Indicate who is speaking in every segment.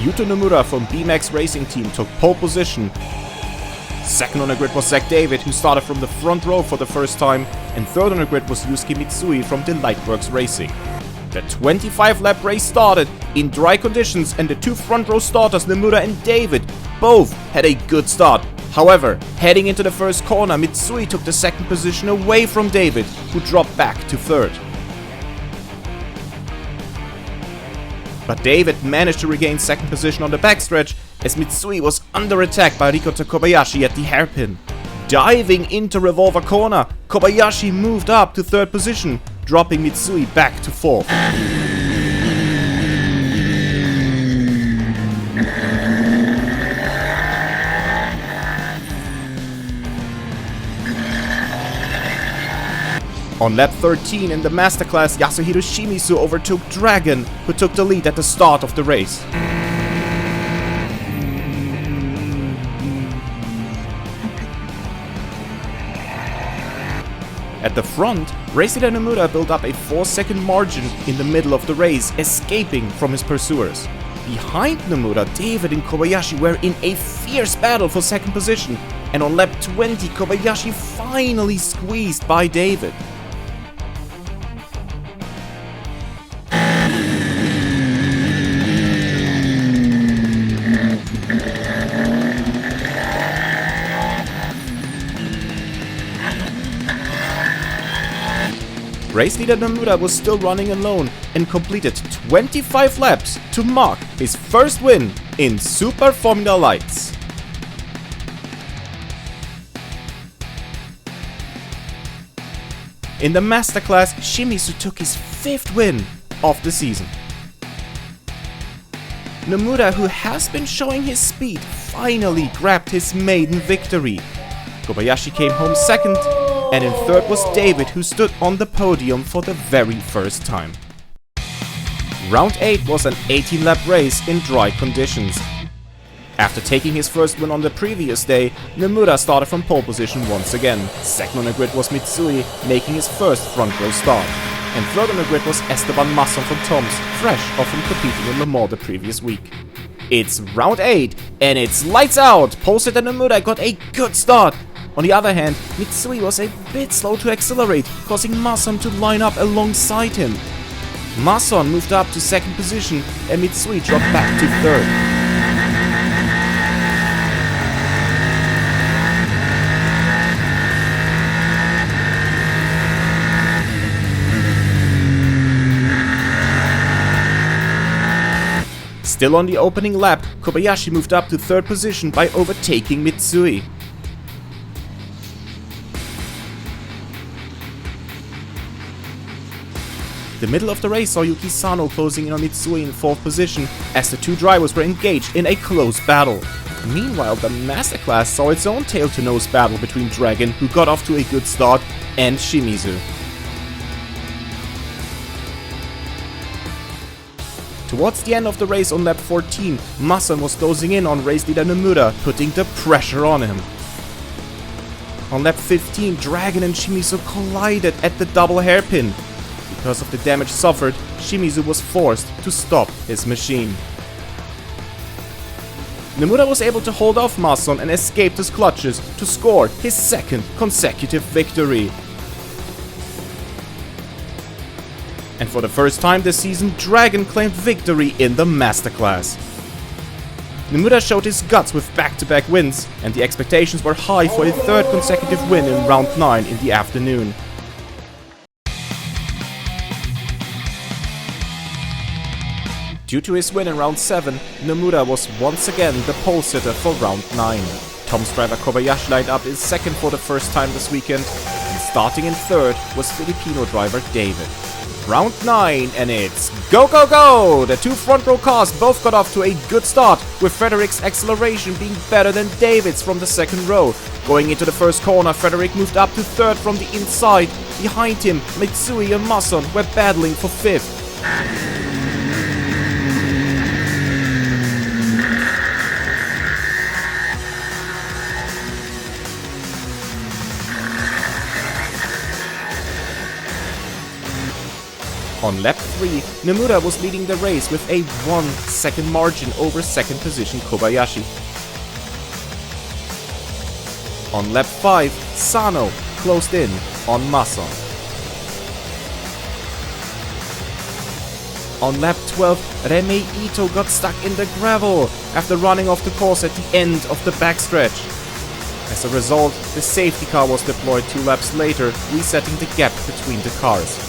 Speaker 1: Yuto Nomura from BMX Racing Team took pole position. Second on the grid was Zach David, who started from the front row for the first time, and third on the grid was Yusuke Mitsui from Delightworks Racing. The 25-lap race started in dry conditions, and the two front row starters, Nomura and David, both had a good start. However, heading into the first corner, Mitsui took the second position away from David, who dropped back to third. But David managed to regain second position on the backstretch as Mitsui was under attack by Rikota Kobayashi at the hairpin. Diving into Revolver Corner, Kobayashi moved up to third position, dropping Mitsui back to fourth. On lap 13 in the Masterclass, Yasuhiro Shimizu overtook Dragon, who took the lead at the start of the race. At the front, race leader Nomura built up a 4-second margin in the middle of the race, escaping from his pursuers. Behind Nomura, David and Kobayashi were in a fierce battle for second position, and on lap 20, Kobayashi finally squeezed by David. Race leader Nomura was still running alone and completed 25 laps to mark his first win in Super Formula Lights. In the Masterclass, Shimizu took his 5th win of the season. Nomura, who has been showing his speed, finally grabbed his maiden victory. Kobayashi came home second, and in third was David, who stood on the podium for the very first time. Round 8 was an 18-lap race in dry conditions. After taking his first win on the previous day, Nomura started from pole position once again. Second on the grid was Mitsui, making his first front row start. And third on the grid was Esteban Masson from Toms, fresh off from competing in Le Mans the previous week. It's round 8, and it's lights out! Pole sitter Nomura got a good start. On the other hand, Mitsui was a bit slow to accelerate, causing Masson to line up alongside him. Masson moved up to second position, and Mitsui dropped back to third. Still on the opening lap, Kobayashi moved up to third position by overtaking Mitsui. The middle of the race saw Yuki Sano closing in on Mitsui in fourth position as the two drivers were engaged in a close battle. Meanwhile, the Masterclass saw its own tail-to-nose battle between Dragon, who got off to a good start, and Shimizu. Towards the end of the race on lap 14, Masson was closing in on race leader Nomura, putting the pressure on him. On lap 15, Dragon and Shimizu collided at the double hairpin. Because of the damage suffered, Shimizu was forced to stop his machine. Nomura was able to hold off Masson and escaped his clutches to score his second consecutive victory. And for the first time this season, Dragon claimed victory in the Masterclass. Nomura showed his guts with back-to-back wins, and the expectations were high for a third consecutive win in round 9 in the afternoon. Due to his win in round 7, Nomura was once again the pole sitter for round 9. Tom's driver Kobayashi lined up in second for the first time this weekend, and starting in third was Filipino driver David. Round 9, and it's go go go! The two front row cars both got off to a good start, with Frederick's acceleration being better than David's from the second row. Going into the first corner, Frederick moved up to third from the inside. Behind him, Mitsui and Masson were battling for fifth. On lap 3, Nomura was leading the race with a 1 second margin over second position Kobayashi. On lap 5, Sano closed in on Massa. On lap 12, Remei Ito got stuck in the gravel after running off the course at the end of the backstretch. As a result, the safety car was deployed 2 laps later, resetting the gap between the cars.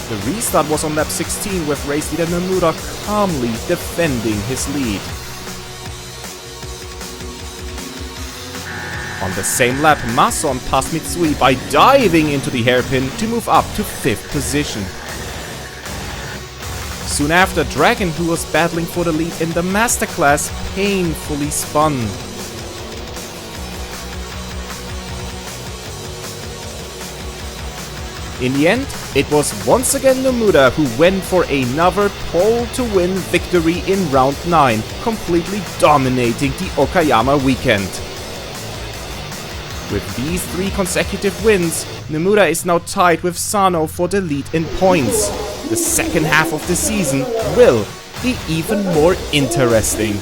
Speaker 1: The restart was on lap 16 with race leader Nomura calmly defending his lead. On the same lap, Masson passed Mitsui by diving into the hairpin to move up to 5th position. Soon after, Dragon, who was battling for the lead in the Masterclass, painfully spun. In the end, it was once again Nomura who went for another pole-to-win victory in round 9, completely dominating the Okayama weekend. With these 3 consecutive wins, Nomura is now tied with Sano for the lead in points. The second half of the season will be even more interesting.